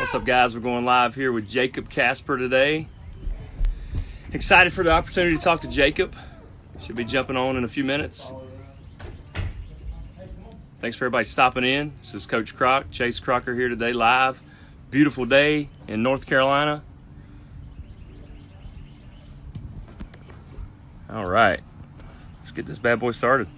What's up, guys? We're going live here with Jacob Kasper today. Excited for the opportunity to talk to Jacob. Should be jumping on in a few minutes. Thanks for everybody stopping in. This is Coach Croc, Chase Crocker here today live. Beautiful day in North Carolina. All right, let's get this bad boy started.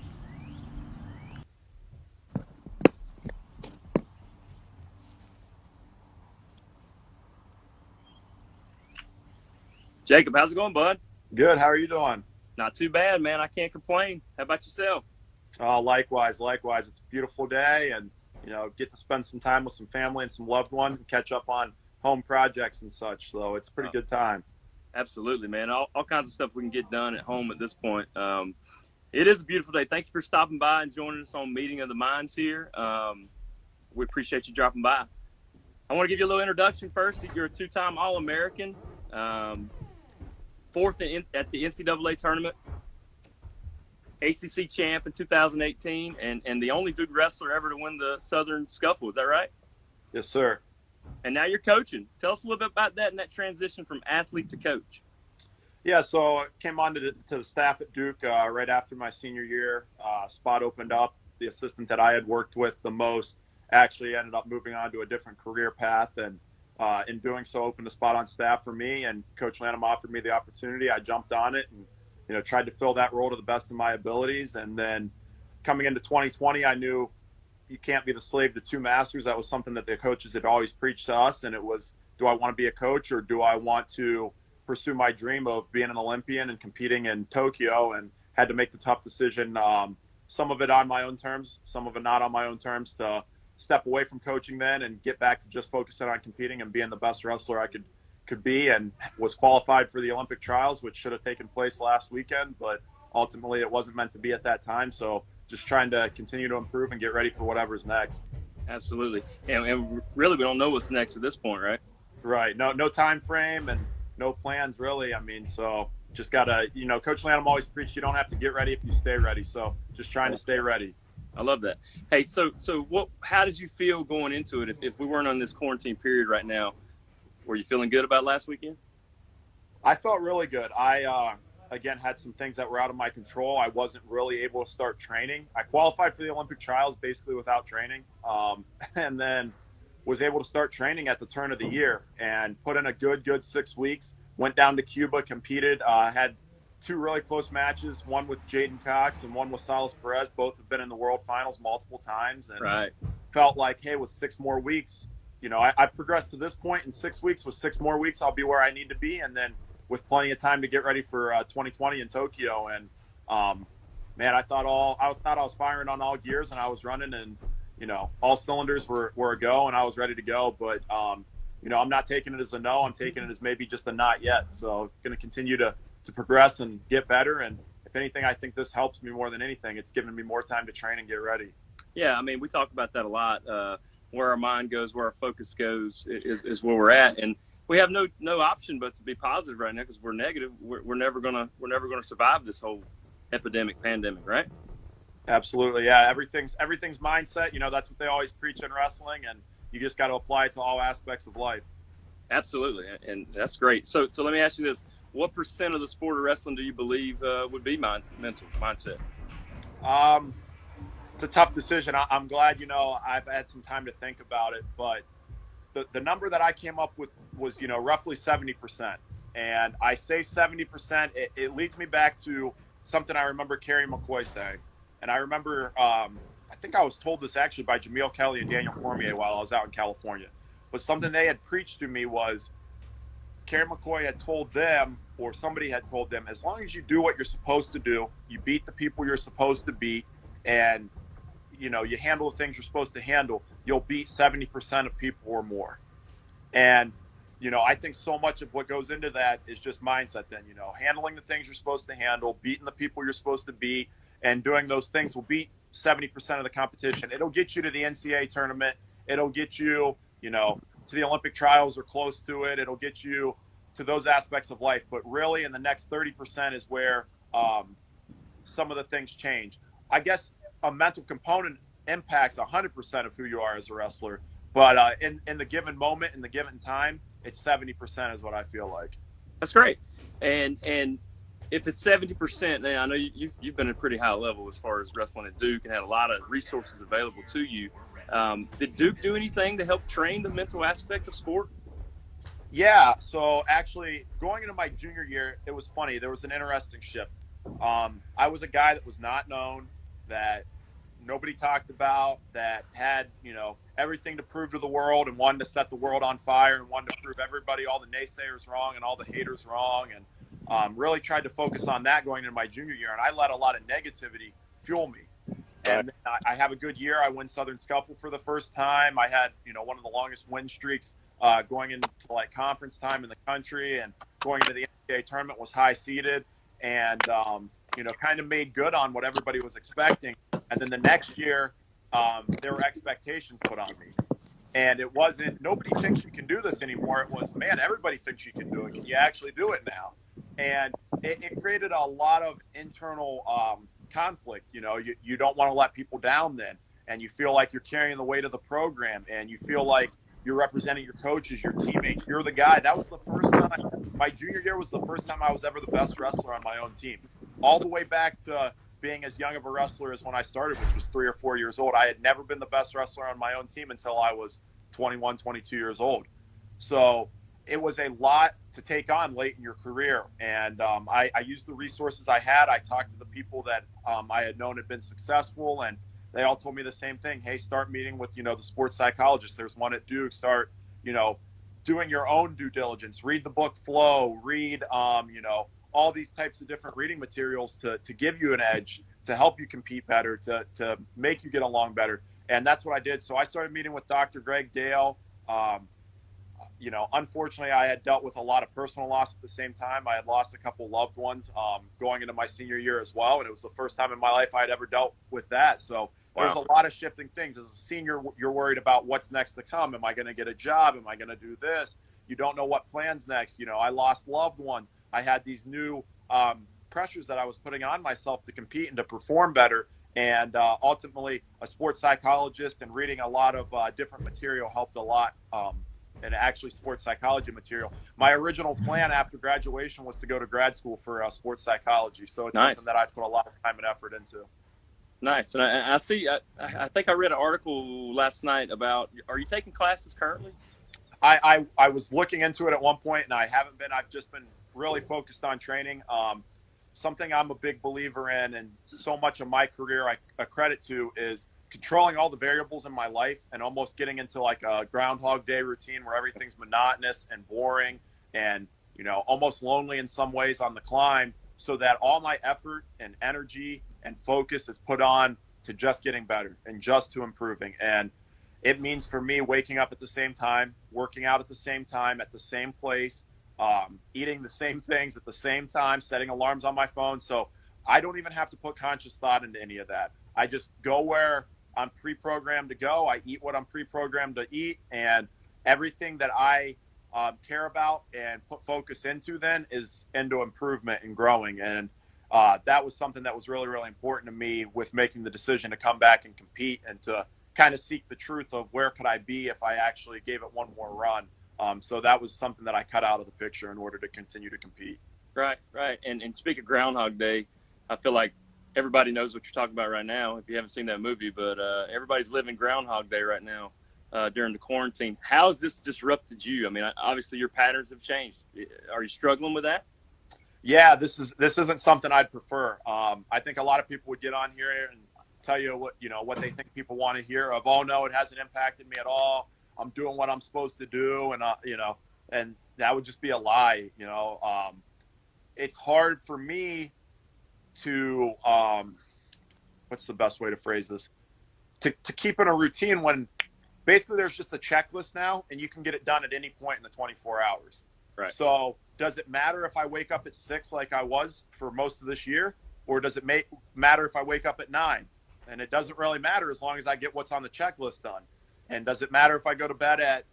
Jacob, how's it going, bud? Good. How are you doing? Not too bad, man. I can't complain. How about yourself? Likewise. It's a beautiful day, and get to spend some time with some family and some loved ones and catch up on home projects and such. So it's a pretty good time. Absolutely, man. All kinds of stuff we can get done at home at this point. It is a beautiful day. Thank you for stopping by and joining us on Meeting of the Minds here. We appreciate you dropping by. I want to give you a little introduction first. You're a two-time All-American. Fourth at the NCAA tournament, ACC champ in 2018, and the only Duke wrestler ever to win the Southern Scuffle. Is that right? Yes, sir. And now you're coaching. Tell us a little bit about that and that transition from athlete to coach. Yeah, so I came on to the staff at Duke right after my senior year. Spot opened up. The assistant that I had worked with the most actually ended up moving on to a different career path, and in doing so, opened a spot on staff for me, and Coach Lanham offered me the opportunity. I jumped on it and, tried to fill that role to the best of my abilities. And then coming into 2020, I knew you can't be the slave to two masters. That was something that the coaches had always preached to us. And it was, do I want to be a coach or do I want to pursue my dream of being an Olympian and competing in Tokyo? And had to make the tough decision, some of it on my own terms, some of it not on my own terms, to step away from coaching then and get back to just focusing on competing and being the best wrestler I could be, and was qualified for the Olympic trials, which should have taken place last weekend, but ultimately it wasn't meant to be at that time. So just trying to continue to improve and get ready for whatever's next. Absolutely. And really, we don't know what's next at this point, right? Right. No time frame and no plans really. I mean, so just gotta, Coach Lanham always preached, you don't have to get ready if you stay ready. So just trying to stay ready. I love that. Hey, so how did you feel going into it? If we weren't on this quarantine period right now, were you feeling good about last weekend? I felt really good. I, again, had some things that were out of my control. I wasn't really able to start training. I qualified for the Olympic trials basically without training, and then was able to start training at the turn of the year and put in a good 6 weeks. Went down to Cuba, competed, had two really close matches, one with Jaden Cox and one with Salas Perez. Both have been in the world finals multiple times, and right. Felt like, hey, with 6 more weeks, I've progressed to this point in 6 weeks. With 6 more weeks, I'll be where I need to be. And then with plenty of time to get ready for 2020 in Tokyo. And man, I thought I was firing on all gears, and I was running, and all cylinders were a go, and I was ready to go. But I'm not taking it as a no. I'm taking it as maybe just a not yet. So going to continue to progress and get better. And if anything, I think this helps me more than anything. It's given me more time to train and get ready. Yeah, I mean, we talk about that a lot. Where our mind goes, where our focus goes is where we're at. And we have no option but to be positive right now, because we're negative. We're never gonna survive this whole pandemic, right? Absolutely. Yeah. Everything's mindset. That's what they always preach in wrestling, and you just got to apply it to all aspects of life. Absolutely. And that's great. So let me ask you this. What % of the sport of wrestling do you believe would be mental mindset? It's a tough decision. I'm glad, I've had some time to think about it, but the number that I came up with was, roughly 70%. And I say 70%, it leads me back to something I remember Kerry McCoy saying. And I remember, I think I was told this actually by Jameel Kelly and Daniel Cormier while I was out in California. But something they had preached to me was, Kerry McCoy had told them, or somebody had told them, as long as you do what you're supposed to do, you beat the people you're supposed to beat, and you handle the things you're supposed to handle, you'll beat 70% of people or more. And I think so much of what goes into that is just mindset then, handling the things you're supposed to handle, beating the people you're supposed to beat, and doing those things will beat 70% of the competition. It'll get you to the NCAA tournament. It'll get you, to the Olympic trials or close to it. It'll get you to those aspects of life. But really in the next 30% is where some of the things change. I guess a mental component impacts 100% of who you are as a wrestler, But in the given moment, in the given time, it's 70% is what I feel like. That's great. And if it's 70%, now I know you've been at a pretty high level as far as wrestling at Duke and had a lot of resources available to you. Did Duke do anything to help train the mental aspect of sport? Yeah. So actually, going into my junior year, it was funny. There was an interesting shift. I was a guy that was not known, that nobody talked about, that had, everything to prove to the world and wanted to set the world on fire and wanted to prove everybody, all the naysayers wrong and all the haters wrong. And really tried to focus on that going into my junior year. And I let a lot of negativity fuel me. And I have a good year. I win Southern Scuffle for the first time. I had, one of the longest win streaks going into like conference time in the country, and going into the NCAA tournament was high seeded, and kind of made good on what everybody was expecting. And then the next year, there were expectations put on me, and it wasn't nobody thinks you can do this anymore. It was, man, everybody thinks you can do it. Can you actually do it now? And it created a lot of internal conflict. You don't want to let people down then, and you feel like you're carrying the weight of the program, and you feel like you're representing your coaches, your teammates. You're the guy. That was the first time. My junior year was the first time I was ever the best wrestler on my own team. All the way back to being as young of a wrestler as when I started, which was 3 or 4 years old. I had never been the best wrestler on my own team until I was 21, 22 years old. So it was a lot to take on late in your career. And I used the resources I had. I talked to the people that I had known had been successful, and they all told me the same thing. Hey, start meeting with, the sports psychologist. There's one at Duke. Start, doing your own due diligence. Read the book Flow. Read, all these types of different reading materials to give you an edge, to help you compete better, to make you get along better. And that's what I did. So I started meeting with Dr. Greg Dale. Unfortunately, I had dealt with a lot of personal loss at the same time. I had lost a couple loved ones going into my senior year as well. And it was the first time in my life I had ever dealt with that. So there's a lot of shifting things. As a senior, you're worried about what's next to come. Am I going to get a job? Am I going to do this? You don't know what plans next. I lost loved ones. I had these new pressures that I was putting on myself to compete and to perform better. And ultimately, a sports psychologist and reading a lot of different material helped a lot. And actually sports psychology material. My original plan after graduation was to go to grad school for sports psychology. So it's something that I put a lot of time and effort into. Nice. And I see, I think I read an article last night about, are you taking classes currently? I was looking into it at one point, and I haven't been. I've just been really focused on training. Something I'm a big believer in, and so much of my career I accredit to, is controlling all the variables in my life and almost getting into like a Groundhog Day routine where everything's monotonous and boring and, almost lonely in some ways on the climb, so that all my effort and energy and focus is put on to just getting better and just to improving. And it means for me waking up at the same time, working out at the same time, at the same place, eating the same things at the same time, setting alarms on my phone. So I don't even have to put conscious thought into any of that. I just go where I'm pre-programmed to go. I eat what I'm pre-programmed to eat, and everything that I care about and put focus into then is into improvement and growing. And that was something that was really, really important to me with making the decision to come back and compete, and to kind of seek the truth of where could I be if I actually gave it one more run. So that was something that I cut out of the picture in order to continue to compete. Right. And speak of Groundhog Day, I feel like everybody knows what you're talking about right now, if you haven't seen that movie, but everybody's living Groundhog Day right now during the quarantine. How has this disrupted you? I mean, obviously your patterns have changed. Are you struggling with that? Yeah, this isn't something I'd prefer. I think a lot of people would get on here and tell you what they think people want to hear of. Oh no, it hasn't impacted me at all. I'm doing what I'm supposed to do, and and that would just be a lie. It's hard for me to what's the best way to phrase this? To keep in a routine when basically there's just a checklist now, and you can get it done at any point in the 24 hours. Right. So does it matter if I wake up at 6 like I was for most of this year, or does it matter if I wake up at 9? And it doesn't really matter as long as I get what's on the checklist done. And does it matter if I go to bed at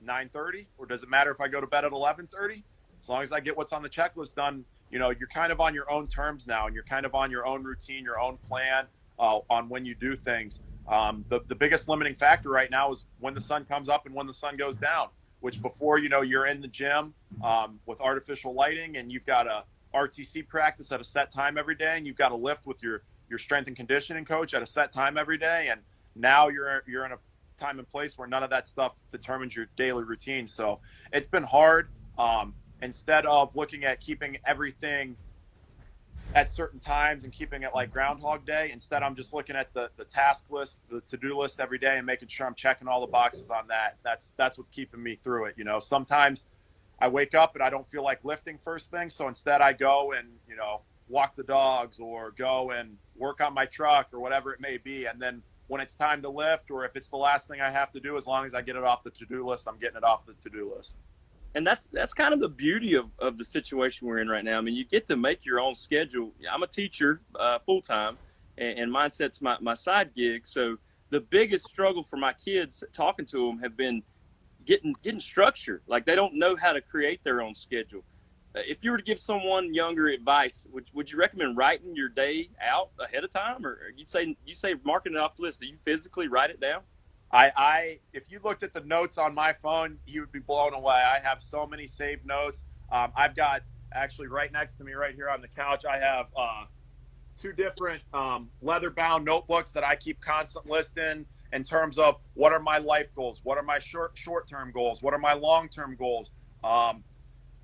9:30, or does it matter if I go to bed at 11:30? As long as I get what's on the checklist done, you're kind of on your own terms now, and you're kind of on your own routine, your own plan on when you do things. The biggest limiting factor right now is when the sun comes up and when the sun goes down, which before, you're in the gym with artificial lighting, and you've got a RTC practice at a set time every day, and you've got to lift with your strength and conditioning coach at a set time every day. And now you're in a time and place where none of that stuff determines your daily routine. So it's been hard. Instead of looking at keeping everything at certain times and keeping it like Groundhog Day, instead I'm just looking at the task list, the to-do list every day, and making sure I'm checking all the boxes on that. That's what's keeping me through it. Sometimes I wake up and I don't feel like lifting first thing, so instead I go and walk the dogs or go and work on my truck or whatever it may be. And then when it's time to lift, or if it's the last thing I have to do, as long as I get it off the to-do list, I'm getting it off the to-do list. And that's kind of the beauty of the situation we're in right now. I mean, you get to make your own schedule. I'm a teacher full-time, and MindZ's my side gig. So the biggest struggle for my kids, talking to them, have been getting structure. Like, they don't know how to create their own schedule. If you were to give someone younger advice, would you recommend writing your day out ahead of time, or you say marking it off the list? Do you physically write it down? If you looked at the notes on my phone, you would be blown away. I have so many saved notes. I've got, actually right next to me right here on the couch, I have two different leather-bound notebooks that I keep constant listing in terms of what are my life goals, what are my short-term goals, what are my long-term goals,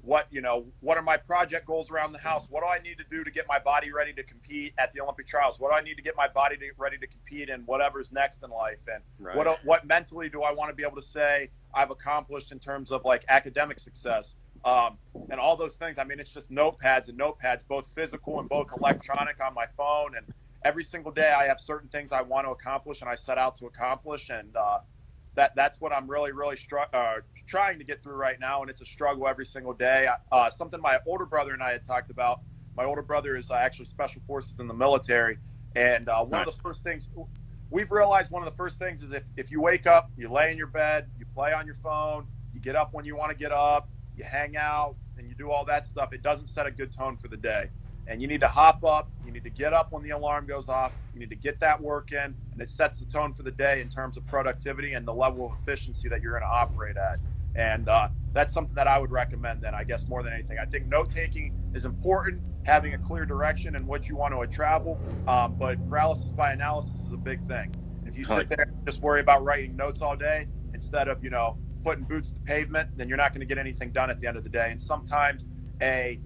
what are my project goals around the house, what do I need to do to get my body ready to compete at the Olympic trials, what do I need to get my body ready to compete in whatever's next in life, and right. What mentally do I want to be able to say I've accomplished in terms of like academic success, and all those things. I mean, it's just notepads and notepads, both physical and both electronic on my phone, and every single day I have certain things I want to accomplish and I set out to accomplish, and that's what I'm really trying to get through right now, and it's a struggle every single day. Something my older brother and I had talked about. My older brother is actually special forces in the military, and one of the first things we've realized, is if you wake up, you lay in your bed, you play on your phone, you get up when you want to get up, you hang out, and you do all that stuff, it doesn't set a good tone for the day. And you need to hop up, you need to get up when the alarm goes off, you need to get that work in, and it sets the tone for the day in terms of productivity and the level of efficiency that you're going to operate at. And that's something that I would recommend then, I guess, more than anything. I think note-taking is important, having a clear direction in which you want to travel, but paralysis by analysis is a big thing. If you sit there and just worry about writing notes all day instead of, putting boots to pavement, then you're not going to get anything done at the end of the day. And sometimes an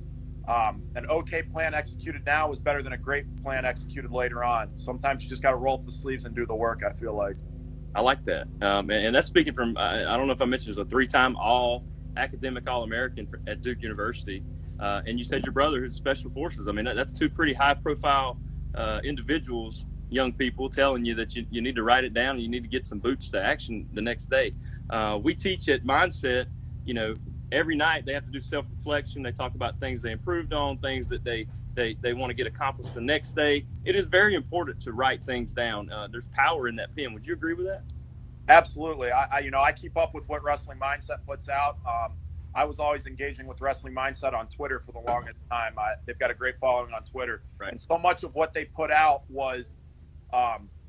okay plan executed now is better than a great plan executed later on. Sometimes you just got to roll up the sleeves and do the work, I feel like. I like that. And that's speaking from, I don't know if I mentioned, a 3-time academic All-American at Duke University. And you said your brother, who's Special Forces. I mean, that's two pretty high-profile individuals, young people, telling you that you need to write it down and you need to get some boots to action the next day. We teach at MindZ, every night they have to do self-reflection. They talk about things they improved on, things that they want to get accomplished the next day. It is very important to write things down. There's power in that pen. Would you agree with that? Absolutely. I keep up with what Wrestling MindZ puts out. I was always engaging with Wrestling MindZ on Twitter for the longest time. They've got a great following on Twitter. Right. And so much of what they put out was,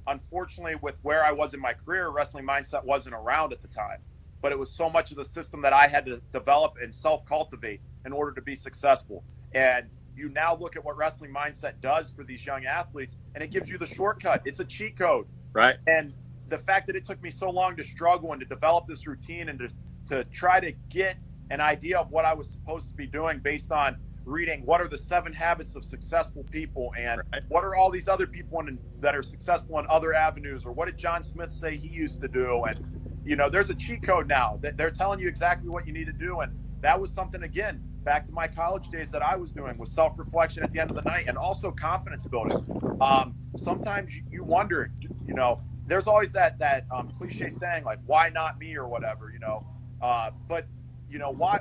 unfortunately, with where I was in my career, Wrestling MindZ wasn't around at the time. But it was so much of the system that I had to develop and self-cultivate in order to be successful. And you now look at what Wrestling MindZ does for these young athletes, and it gives you the shortcut. It's a cheat code. Right. And the fact that it took me so long to struggle and to develop this routine and to try to get an idea of what I was supposed to be doing based on reading what are the 7 habits of successful people, and what are all these other people that are successful in other avenues, or what did John Smith say he used to do? And there's a cheat code now that they're telling you exactly what you need to do. And that was something, again, back to my college days, that I was doing, was self-reflection at the end of the night, and also confidence building. Sometimes you wonder, there's always that cliche saying, like, why not me, or whatever, but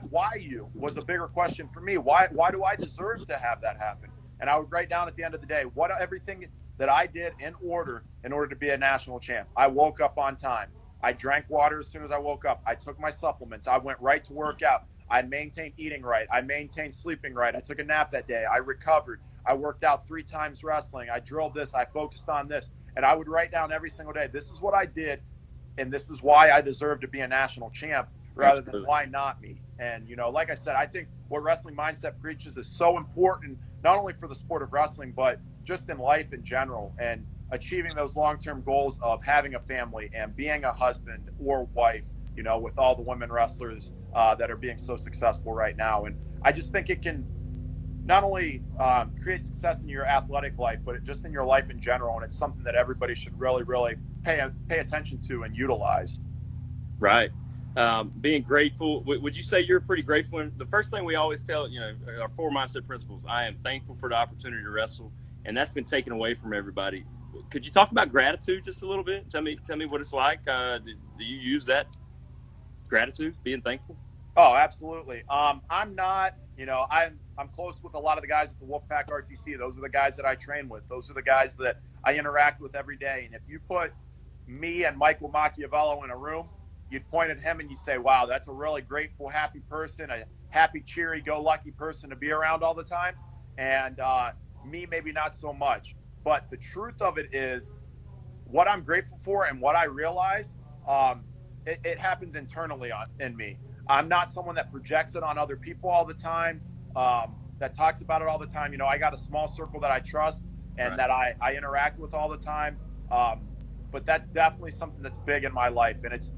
why you was a bigger question for me. Why do I deserve to have that happen? And I would write down at the end of the day everything that I did in order to be a national champ. I woke up on time. I drank water as soon as I woke up. I took my supplements. I went right to work out. I maintained eating right. I maintained sleeping right. I took a nap that day. I recovered. I worked out 3 times wrestling. I drilled this. I focused on this. And I would write down every single day, this is what I did, and this is why I deserve to be a national champ, rather than why not me. And, you know, like I said, I think what Wrestling Mindset preaches is so important, not only for the sport of wrestling, but just in life in general, and achieving those long-term goals of having a family and being a husband or wife, you know, with all the women wrestlers that are being so successful right now. And I just think it can not only create success in your athletic life, but just in your life in general. And it's something that everybody should really, really pay attention to and utilize. Right. Being grateful. Would you say you're pretty grateful? And the first thing we always tell, you know, our 4 mindset principles, I am thankful for the opportunity to wrestle. And that's been taken away from everybody. Could you talk about gratitude just a little bit? Tell me what it's like. Do you use that gratitude, being thankful? Oh, absolutely. I'm not, you know, I'm close with a lot of the guys at the Wolfpack RTC. Those are the guys that I train with. Those are the guys that I interact with every day. And if you put me and Michael Machiavello in a room, you'd point at him and you'd say, wow, that's a really grateful, happy person, a happy, cheery, go lucky person to be around all the time. And me, maybe not so much. But the truth of it is, what I'm grateful for and what I realize, it happens internally in me. I'm not someone that projects it on other people all the time, that talks about it all the time. You know, I got a small circle that I trust and that I interact with all the time. But that's definitely something that's big in my life. And it's,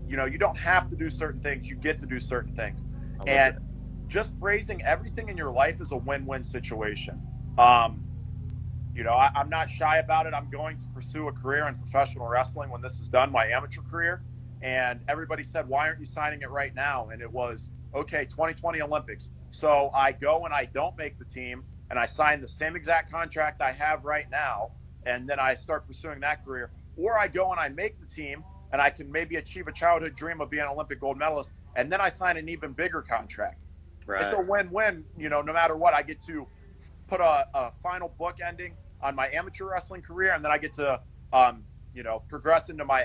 you know, you don't have to do certain things. You get to do certain things. And just phrasing everything in your life is a win-win situation. You know, I'm not shy about it. I'm going to pursue a career in professional wrestling when this is done, my amateur career. And everybody said, why aren't you signing it right now? And it was, okay, 2020 Olympics. So I go and I don't make the team, and I sign the same exact contract I have right now, and then I start pursuing that career. Or I go and I make the team, and I can maybe achieve a childhood dream of being an Olympic gold medalist, and then I sign an even bigger contract. Right. It's a win-win, you know, no matter what. I get to put a final book ending on my amateur wrestling career, and then I get to, you know, progress into my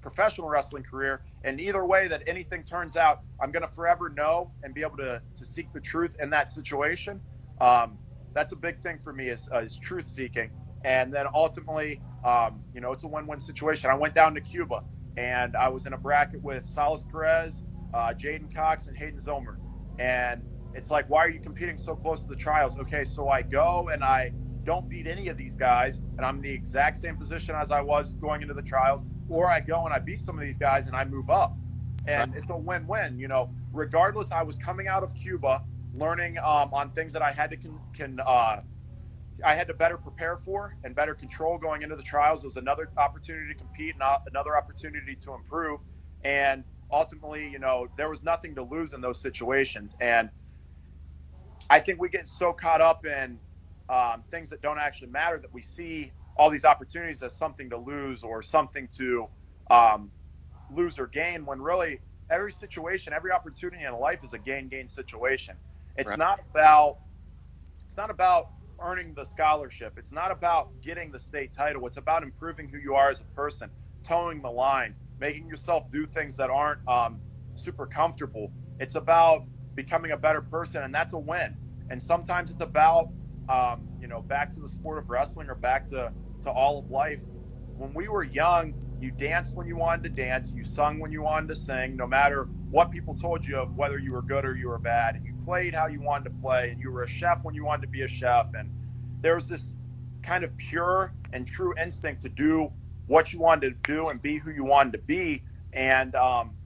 professional wrestling career. And either way that anything turns out, I'm going to forever know and be able to seek the truth in that situation. That's a big thing for me is truth seeking. And then ultimately, you know, it's a win-win situation. I went down to Cuba, and I was in a bracket with Salas Perez, Jaden Cox, and Hayden Zomer. And it's like, why are you competing so close to the trials? Okay, so I go and I don't beat any of these guys, and I'm in the exact same position as I was going into the trials, or I go and I beat some of these guys and I move up. And it's a win-win, you know. Regardless, I was coming out of Cuba, learning on things that I had to I had to better prepare for and better control going into the trials. It was another opportunity to compete, not another opportunity to improve. And ultimately, you know, there was nothing to lose in those situations. And I think we get so caught up in things that don't actually matter that we see all these opportunities as something to lose or something to lose or gain, when really every situation, every opportunity in life is a gain-gain situation. It's not about earning the scholarship. It's not about getting the state title. It's about improving who you are as a person, towing the line, making yourself do things that aren't super comfortable. It's about becoming a better person, and that's a win. And sometimes it's about, you know, back to the sport of wrestling or back to all of life. When we were young, you danced when you wanted to dance, you sung when you wanted to sing, no matter what people told you of whether you were good or you were bad, and you played how you wanted to play, and you were a chef when you wanted to be a chef. And there was this kind of pure and true instinct to do what you wanted to do and be who you wanted to be. And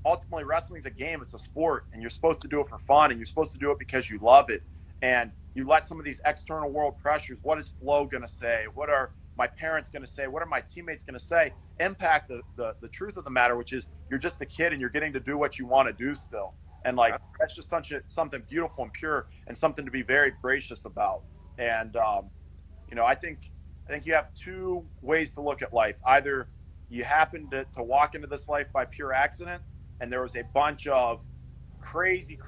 ultimately, wrestling is a game. It's a sport, and you're supposed to do it for fun, and you're supposed to do it because you love it. And you let some of these external world pressures, what is Flo going to say? What are my parents going to say? What are my teammates going to say? Impact the truth of the matter, which is you're just a kid and you're getting to do what you want to do still. And like, that's just something beautiful and pure and something to be very gracious about. And, you know, I think you have two ways to look at life. Either you happen to walk into this life by pure accident, and there was a bunch of crazy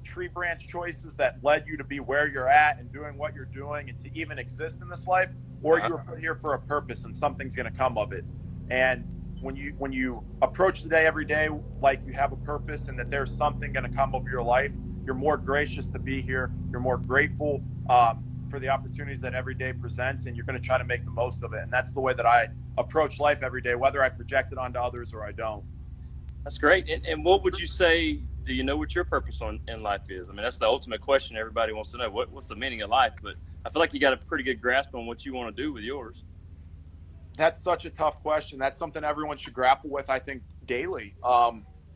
tree branch choices that led you to be where you're at and doing what you're doing and to even exist in this life, or you were put here for a purpose and something's going to come of it. And when you approach the day every day like you have a purpose and that there's something going to come of your life, you're more gracious to be here. You're more grateful for the opportunities that every day presents, and you're going to try to make the most of it. And that's the way that I approach life every day, whether I project it onto others or I don't. That's great. And what would you say, do you know what your purpose in life is? I mean, that's the ultimate question everybody wants to know. What's the meaning of life? But I feel like you got a pretty good grasp on what you want to do with yours. That's such a tough question. That's something everyone should grapple with, I think, daily.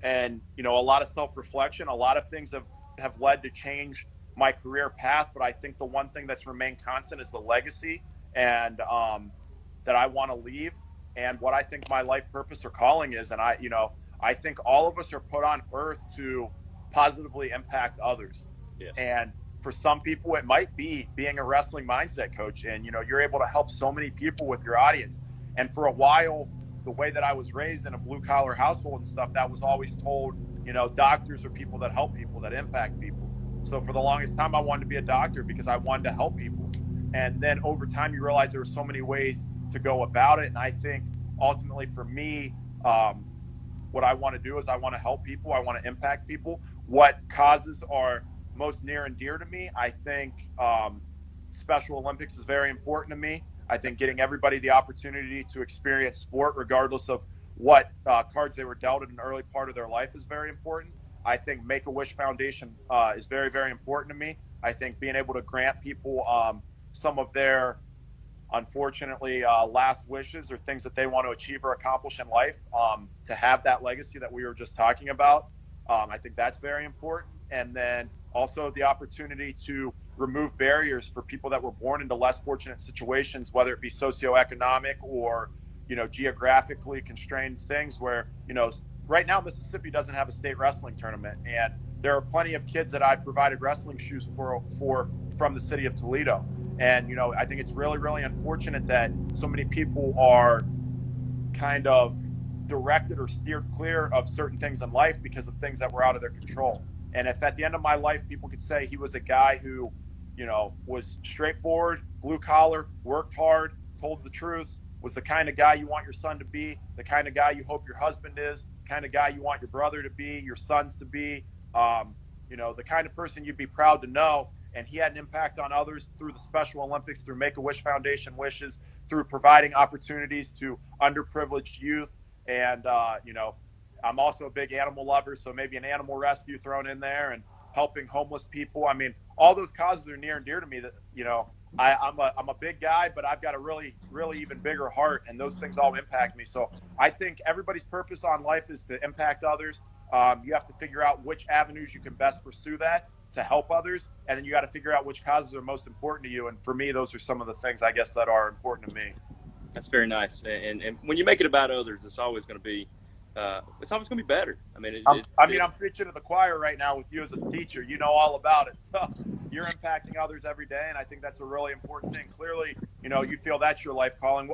And, you know, a lot of self-reflection, a lot of things have led to change my career path. But I think the one thing that's remained constant is the legacy and that I want to leave and what I think my life purpose or calling is. And I think all of us are put on earth to positively impact others. Yes. And for some people, it might be being a wrestling mindset coach. And, you know, you're able to help so many people with your audience. And for a while, the way that I was raised in a blue collar household and stuff, that was always told, you know, doctors are people that help people, that impact people. So for the longest time, I wanted to be a doctor because I wanted to help people. And then over time, you realize there were so many ways to go about it. And I think ultimately for me, what I want to do is I want to help people. I want to impact people. What causes are most near and dear to me? I think Special Olympics is very important to me. I think getting everybody the opportunity to experience sport, regardless of what cards they were dealt in an early part of their life, is very important. I think Make-A-Wish Foundation is very, very important to me. I think being able to grant people some of their, unfortunately, last wishes or things that they want to achieve or accomplish in life, to have that legacy that we were just talking about, I think that's very important. And then also the opportunity to remove barriers for people that were born into less fortunate situations, whether it be socioeconomic or, you know, geographically constrained things where, you know, right now Mississippi doesn't have a state wrestling tournament. And there are plenty of kids that I provided wrestling shoes for from the city of Toledo. And, you know, I think it's really, really unfortunate that so many people are kind of directed or steered clear of certain things in life because of things that were out of their control. And if at the end of my life, people could say he was a guy who, you know, was straightforward, blue collar, worked hard, told the truth, was the kind of guy you want your son to be, the kind of guy you hope your husband is, the kind of guy you want your brother to be, your sons to be, you know, the kind of person you'd be proud to know. And he had an impact on others through the Special Olympics, through Make-A-Wish Foundation wishes, through providing opportunities to underprivileged youth. And, you know, I'm also a big animal lover, so maybe an animal rescue thrown in there and helping homeless people. I mean, all those causes are near and dear to me. That, you know, I'm a big guy, but I've got a really, really even bigger heart, and those things all impact me. So I think everybody's purpose on life is to impact others. You have to figure out which avenues you can best pursue that to help others, and then you got to figure out which causes are most important to you. And for me, those are some of the things, I guess, that are important to me. That's very nice. And when you make it about others, it's always going to be better. I mean, I'm preaching to the choir right now with you as a teacher. You know all about it. So you're impacting others every day, and I think that's a really important thing. Clearly, you know, you feel that's your life calling.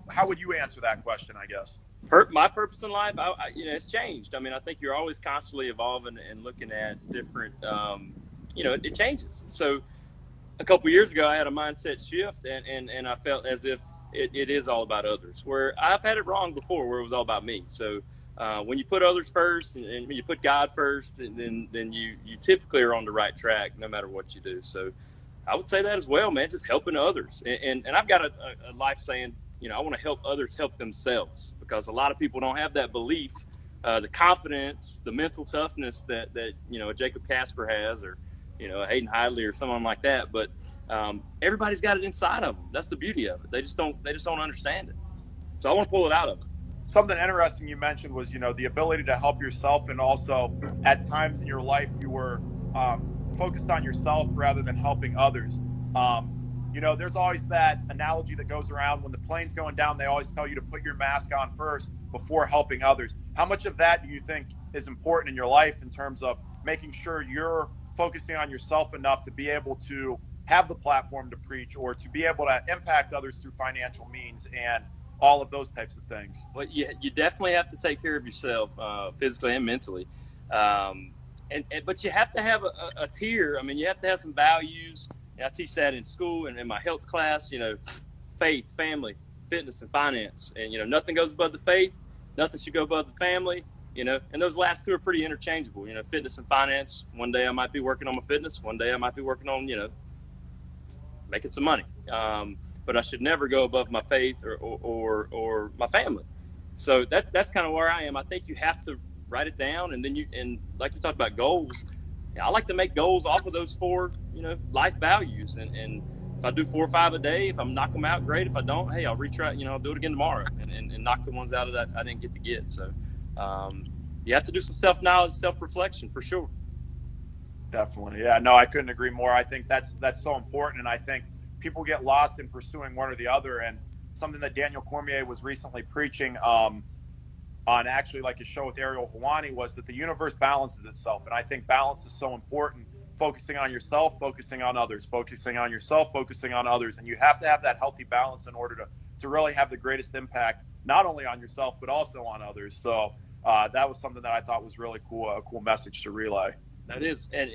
How would you answer that question, I guess? My purpose in life, you know, it's changed. I mean, I think you're always constantly evolving and looking at different, you know, it changes. So a couple of years ago, I had a mindset shift, and I felt as if it is all about others, where I've had it wrong before, where it was all about me. So when you put others first and when you put God first, then you typically are on the right track no matter what you do. So I would say that as well, man, just helping others. And I've got a life saying, you know, I want to help others help themselves, because a lot of people don't have that belief, the confidence, the mental toughness that you know, Jacob Kasper has, or, you know, Hayden Hidley or someone like that. But everybody's got it inside of them. That's the beauty of it. They just don't understand it. So I want to pull it out of them. Something interesting you mentioned was, you know, the ability to help yourself, and also at times in your life you were focused on yourself rather than helping others. You know, there's always that analogy that goes around when the plane's going down, they always tell you to put your mask on first before helping others. How much of that do you think is important in your life in terms of making sure you're focusing on yourself enough to be able to have the platform to preach, or to be able to impact others through financial means and all of those types of things? Well, you definitely have to take care of yourself, physically and mentally. But you have to have a tier. I mean, you have to have some values. I teach that in school and in my health class, you know, faith, family, fitness, and finance. And, you know, nothing goes above the faith. Nothing should go above the family, you know, and those last two are pretty interchangeable. You know, fitness and finance. One day I might be working on my fitness. One day I might be working on, you know, making some money. But I should never go above my faith or my family. So that's kind of where I am. I think you have to write it down, and then and like you talked about goals. I like to make goals off of those four, life values. And if I do 4 or 5 a day, if I'm knock them out, great. If I don't, hey, I'll retry. I'll do it again tomorrow and knock the ones out of that I didn't get to get. So you have to do some self-knowledge, self-reflection for sure. Definitely. Yeah, no, I couldn't agree more. I think that's so important. And I think people get lost in pursuing one or the other. And something that Daniel Cormier was recently preaching on actually like his show with Ariel Helwani was that the universe balances itself. And I think balance is so important. Focusing on yourself, focusing on others, focusing on yourself, focusing on others. And you have to have that healthy balance in order to really have the greatest impact, not only on yourself, but also on others. So that was something that I thought was really cool, a cool message to relay. That is. And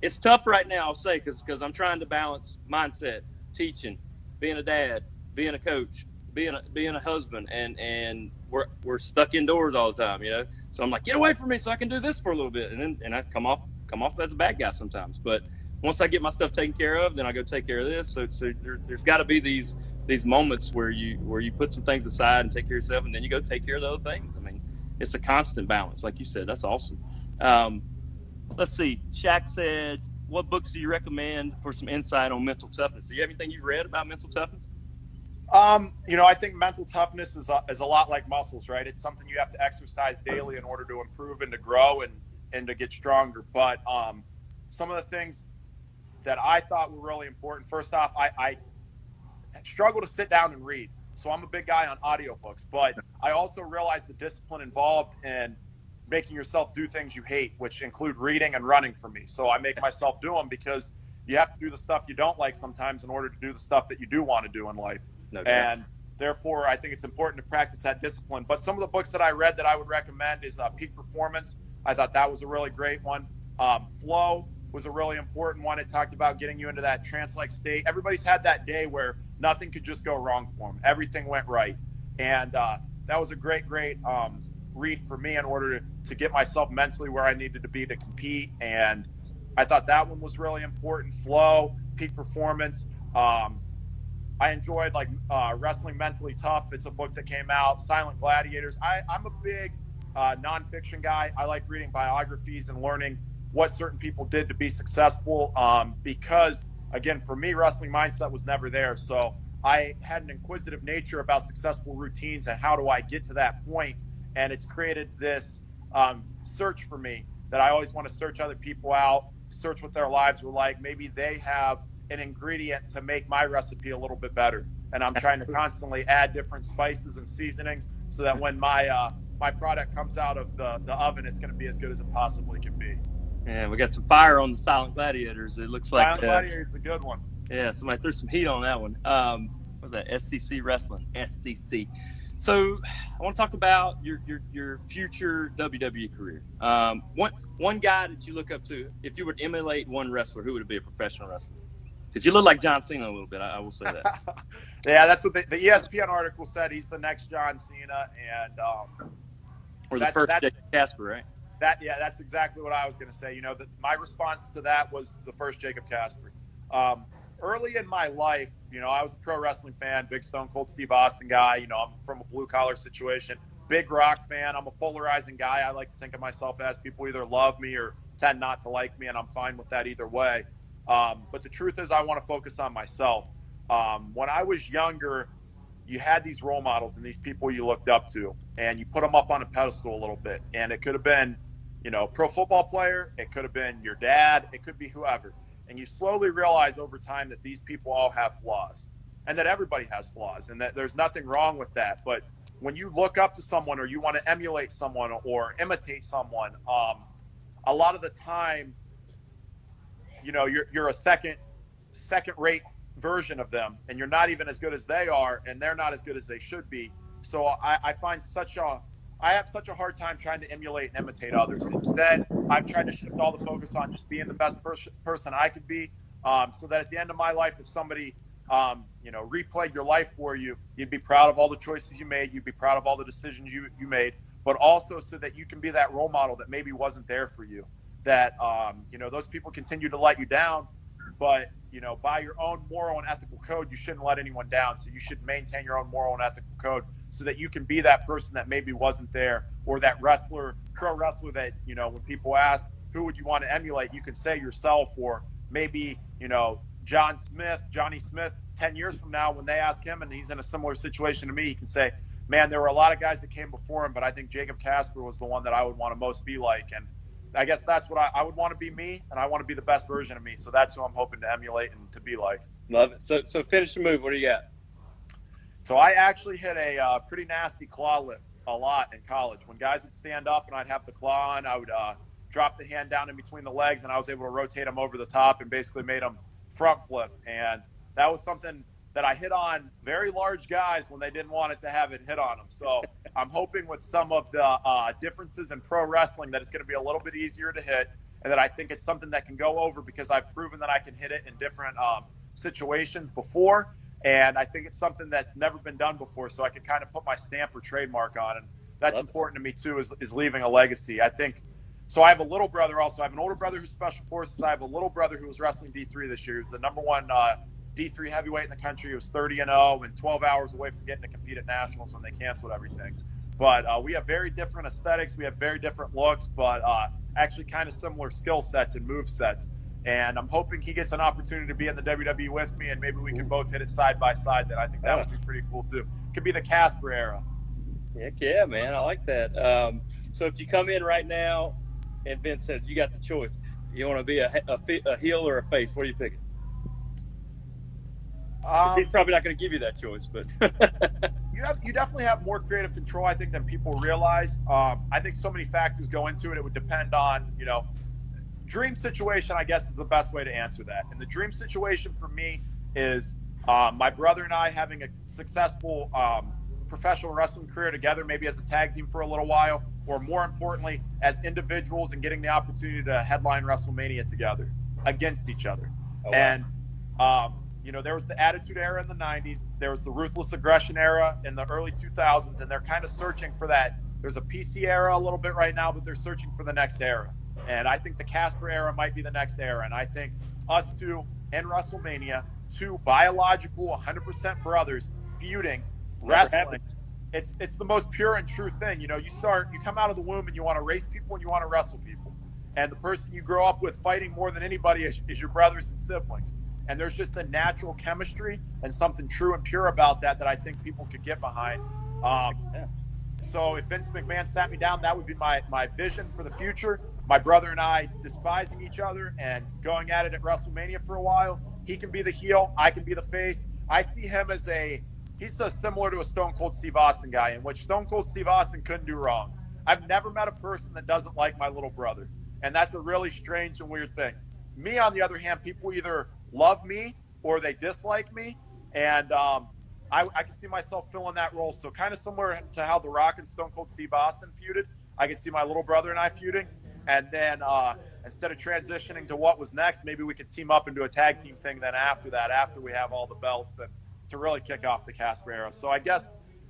it's tough right now, I'll say, because I'm trying to balance mindset, teaching, being a dad, being a coach, being a husband, and we're stuck indoors all the time, So I'm like, get away from me so I can do this for a little bit, and I come off as a bad guy sometimes. But once I get my stuff taken care of, then I go take care of this. So there's got to be these moments where you put some things aside and take care of yourself, and then you go take care of the other things. I mean, it's a constant balance, like you said. That's awesome. Let's see. Shaq said, what books do you recommend for some insight on mental toughness? Do you have anything you've read about mental toughness? I think mental toughness is a lot like muscles, right? It's something you have to exercise daily in order to improve and to grow and to get stronger. But some of the things that I thought were really important, first off, I struggle to sit down and read. So I'm a big guy on audiobooks, but I also realize the discipline involved in making yourself do things you hate, which include reading and running for me. So I make myself do them because you have to do the stuff you don't like sometimes in order to do the stuff that you do want to do in life. No doubt. And therefore, I think it's important to practice that discipline. But some of the books that I read that I would recommend is Peak Performance. I thought that was a really great one. Flow was a really important one. It talked about getting you into that trance-like state. Everybody's had that day where nothing could just go wrong for them. Everything went right. And that was a great read for me in order to get myself mentally where I needed to be to compete. And I thought that one was really important. Flow, Peak Performance. I enjoyed Wrestling Mentally Tough. It's a book that came out. Silent Gladiators. I'm a big nonfiction guy. I like reading biographies and learning what certain people did to be successful because, again, for me, wrestling mindset was never there. So I had an inquisitive nature about successful routines and how do I get to that point. And it's created this search for me that I always want to search other people out, search what their lives were like. Maybe they have an ingredient to make my recipe a little bit better. And I'm trying to constantly add different spices and seasonings so that when my product comes out of the oven, it's going to be as good as it possibly can be. Yeah, we got some fire on the Silent Gladiators. It looks like Silent Gladiators is a good one. Yeah, somebody threw some heat on that one. What was that? SCC Wrestling. SCC. So I want to talk about your future WWE career. One guy that you look up to, if you were to emulate one wrestler, who would it be? A professional wrestler? Because you look like John Cena a little bit. I will say that. Yeah, that's what the ESPN article said. He's the next John Cena, and or the first Kasper, right? That's exactly what I was going to say. My response to that was the first Jacob Kasper. Early in my life, I was a pro wrestling fan, big Stone Cold Steve Austin guy. I'm from a blue collar situation, big Rock fan. I'm a polarizing guy. I like to think of myself as people either love me or tend not to like me, and I'm fine with that either way. But the truth is I want to focus on myself. When I was younger, you had these role models and these people you looked up to, and you put them up on a pedestal a little bit. And it could have been, pro football player. It could have been your dad. It could be whoever. And you slowly realize over time that these people all have flaws and that everybody has flaws and that there's nothing wrong with that. But when you look up to someone or you want to emulate someone or imitate someone, a lot of the time, you're a second-rate version of them, and you're not even as good as they are, and they're not as good as they should be. So I have such a hard time trying to emulate and imitate others. Instead, I've tried to shift all the focus on just being the best person I could be, so that at the end of my life, if somebody replayed your life for you, you'd be proud of all the choices you made, you'd be proud of all the decisions you made, but also so that you can be that role model that maybe wasn't there for you. That those people continue to let you down, but by your own moral and ethical code, you shouldn't let anyone down. So you should maintain your own moral and ethical code so that you can be that person that maybe wasn't there, or that pro wrestler that, when people ask, who would you want to emulate, you can say yourself. Or maybe, Johnny Smith, 10 years from now, when they ask him and he's in a similar situation to me, he can say, man, there were a lot of guys that came before him, but I think Jacob Kasper was the one that I would want to most be like. And I guess that's what I would want to be, me, and I want to be the best version of me. So that's who I'm hoping to emulate and to be like. Love it. So finish the move. What do you got? So I actually hit a pretty nasty claw lift a lot in college. When guys would stand up and I'd have the claw on, I would drop the hand down in between the legs, and I was able to rotate them over the top and basically made them front flip. And that was something that I hit on very large guys when they didn't want it to have it hit on them. So I'm hoping with some of the differences in pro wrestling that it's going to be a little bit easier to hit, and that I think it's something that can go over because I've proven that I can hit it in different situations before. And I think it's something that's never been done before, so I can kind of put my stamp or trademark on it. And that's important to me too, is leaving a legacy. I think so. I have a little brother also. I have an older brother who's Special Forces. I have a little brother who was wrestling D3 this year. He was the number one D3 heavyweight in the country. He was 30-0 and 12 hours away from getting to compete at nationals when they canceled everything. But we have very different aesthetics. We have very different looks, but actually kind of similar skill sets and move sets. And I'm hoping he gets an opportunity to be in the WWE with me, and maybe we can both hit it side by side. Then I think that would be pretty cool too. Could be the Kasper era. Heck yeah, man. I like that. So if you come in right now and Vince says you got the choice, you want to be a heel or a face, what are you picking? He's probably not going to give you that choice, but you definitely have more creative control, I think, than people realize. I think so many factors go into it. It would depend on, dream situation, I guess, is the best way to answer that. And the dream situation for me is my brother and I having a successful professional wrestling career together, maybe as a tag team for a little while, or more importantly, as individuals, and getting the opportunity to headline WrestleMania together against each other. Oh, wow. And, there was the Attitude Era in the 90s. There was the Ruthless Aggression Era in the early 2000s, and they're kind of searching for that. There's a PC era a little bit right now, but they're searching for the next era. And I think the Kasper era might be the next era. And I think us two in WrestleMania, two biological 100% brothers feuding, wrestling, it's the most pure and true thing. You come out of the womb and you want to race people and you want to wrestle people. And the person you grow up with fighting more than anybody is your brothers and siblings. And there's just a natural chemistry and something true and pure about that I think people could get behind. So if Vince McMahon sat me down, that would be my vision for the future. My brother and I despising each other and going at it at WrestleMania for a while. He can be the heel. I can be the face. I see him as he's similar to a Stone Cold Steve Austin guy, in which Stone Cold Steve Austin couldn't do wrong. I've never met a person that doesn't like my little brother. And that's a really strange and weird thing. Me, on the other hand, people either love me or they dislike me. And I can see myself filling that role. So kind of similar to how The Rock and Stone Cold Steve Austin feuded, I can see my little brother and I feuding. And then instead of transitioning to what was next, maybe we could team up and do a tag team thing then after that, after we have all the belts, and to really kick off the Kasper era. So I guess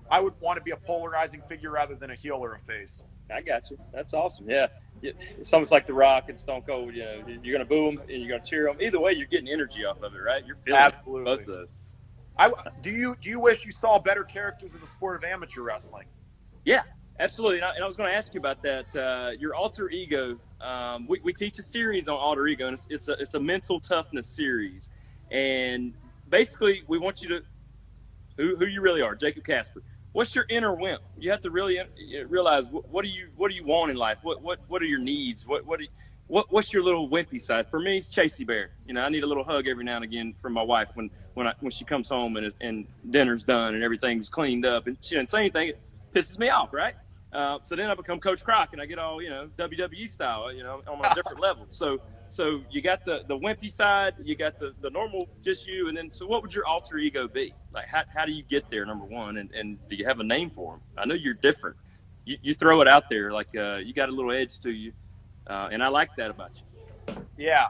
I would want to be a polarizing figure rather than a heel or a face. I got you. That's awesome. Yeah. It's almost like The Rock and Stone Cold. You're going to boo them and you're going to cheer them. Either way, you're getting energy off of it, right? You're feeling both of those. Do you wish you saw better characters in the sport of amateur wrestling? Yeah. Absolutely, and I was going to ask you about that. Your alter ego. We teach a series on alter ego, and it's a mental toughness series. And basically, we want you to who you really are, Jacob Kasper. What's your inner wimp? You have to really realize what do you want in life. What are your needs? What's your little wimpy side? For me, it's Chasey Bear. I need a little hug every now and again from my wife when she comes home and dinner's done and everything's cleaned up and she doesn't say anything. It pisses me off, right? So then I become Coach Croc and I get all, WWE style, on a different level. So you got the wimpy side, you got the normal, just you. And then, so what would your alter ego be? Like, how do you get there, number one? And do you have a name for them? I know you're different. You throw it out there. Like, you got a little edge to you. And I like that about you. Yeah.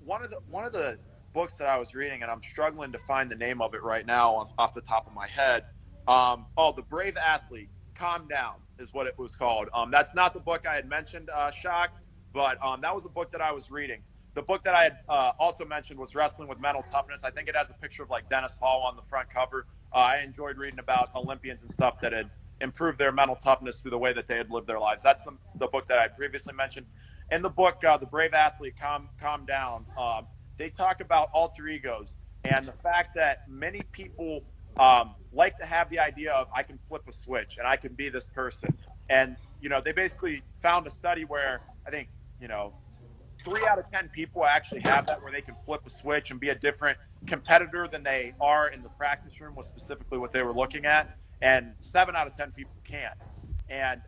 One of the books that I was reading, and I'm struggling to find the name of it right now off the top of my head. The Brave Athlete, Calm Down is what it was called. That's not the book I had mentioned, Shock, but that was a book that I was reading. the book that I had also mentioned was Wrestling with Mental Toughness. I think it has a picture of like Dennis Hall on the front cover. I enjoyed reading about Olympians and stuff that had improved their mental toughness through the way that they had lived their lives. That's the book that I previously mentioned. In the book, The Brave Athlete, Calm Down, they talk about alter egos and the fact that many people like to have the idea of I can flip a switch and I can be this person. And, they basically found a study where I think, 3 out of 10 people actually have that, where they can flip a switch and be a different competitor than they are in the practice room, was specifically what they were looking at. And 7 out of 10 people can't. And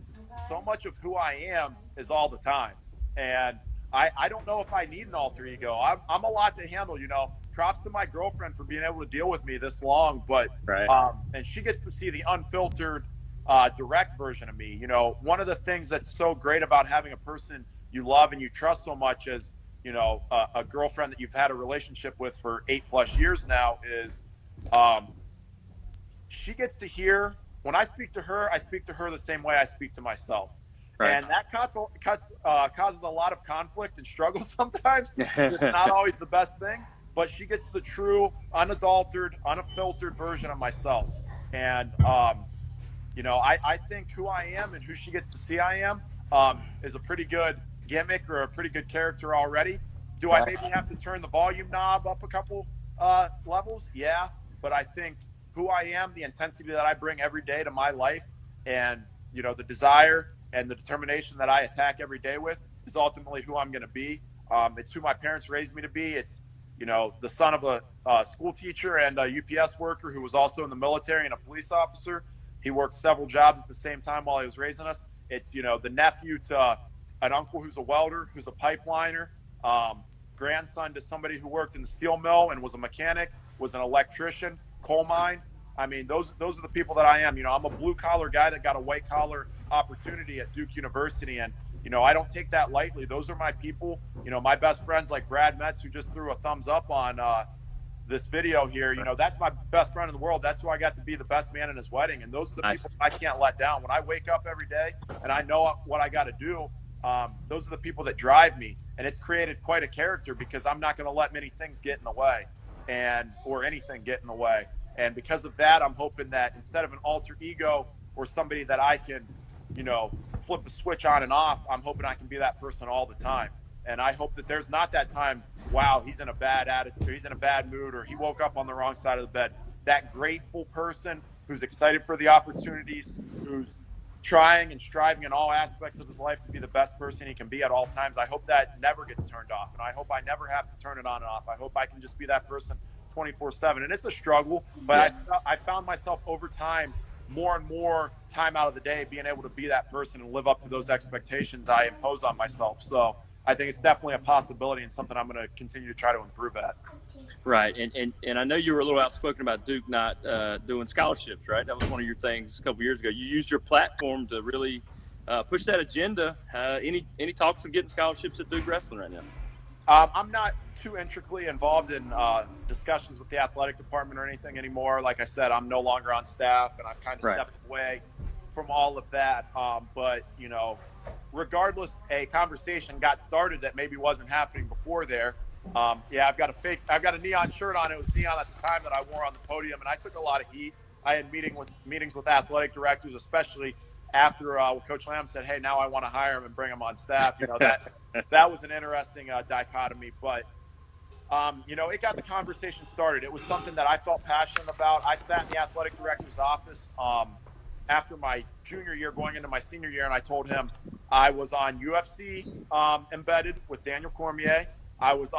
so much of who I am is all the time. And I don't know if I need an alter ego. I'm a lot to handle, Props to my girlfriend for being able to deal with me this long, but Right. And she gets to see the unfiltered, direct version of me. One of the things that's so great about having a person you love and you trust so much as, a girlfriend that you've had a relationship with for 8+ years now is, she gets to hear when I speak to her the same way I speak to myself. Right. And that causes a lot of conflict and struggle sometimes. It's not always the best thing, but she gets the true, unadulterated, unfiltered version of myself. And, I think who I am and who she gets to see I am is a pretty good gimmick or a pretty good character already. Do I maybe have to turn the volume knob up a couple levels? Yeah. But I think who I am, the intensity that I bring every day to my life, and, the desire and the determination that I attack every day with is ultimately who I'm going to be. It's who my parents raised me to be. It's, the son of a school teacher and a UPS worker who was also in the military and a police officer. He worked several jobs at the same time while he was raising us. It's, the nephew to an uncle who's a welder, who's a pipeliner, grandson to somebody who worked in the steel mill and was a mechanic, was an electrician, coal mine. I mean, those are the people that I am. I'm a blue collar guy that got a white collar opportunity at Duke University. And, I don't take that lightly. Those are my people. My best friends like Brad Metz, who just threw a thumbs up on this video here, that's my best friend in the world. That's who I got to be the best man in his wedding. And those are the people I can't let down. When I wake up every day and I know what I got to do, those are the people that drive me. And it's created quite a character because I'm not going to let many things get in the way or anything get in the way. And because of that, I'm hoping that instead of an alter ego or somebody that I can, flip a switch on and off, I'm hoping I can be that person all the time. And I hope that there's not that time, wow, he's in a bad attitude, he's in a bad mood, or he woke up on the wrong side of the bed. That grateful person who's excited for the opportunities, who's trying and striving in all aspects of his life to be the best person he can be at all times. I hope that never gets turned off. And I hope I never have to turn it on and off. I hope I can just be that person 24/7. And it's a struggle, but I found myself over time, more and more time out of the day, being able to be that person and live up to those expectations I impose on myself. So I think it's definitely a possibility and something I'm going to continue to try to improve at. Right. And I know you were a little outspoken about Duke not doing scholarships, right? That was one of your things a couple years ago. You used your platform to really push that agenda. Any talks of getting scholarships at Duke Wrestling right now? I'm not too intricately involved in discussions with the athletic department or anything anymore. Like I said, I'm no longer on staff, and I've kind of stepped away from all of that. But, regardless, a conversation got started that maybe wasn't happening before there. I've got a neon shirt on. It was neon at the time that I wore on the podium, and I took a lot of heat. I had meetings with athletic directors, especially after Coach Lamb said, "Hey, now I want to hire him and bring him on staff." That was an interesting dichotomy, but it got the conversation started. It was something that I felt passionate about. I sat in the athletic director's office after my junior year, going into my senior year, and I told him I was on UFC embedded with Daniel Cormier. I was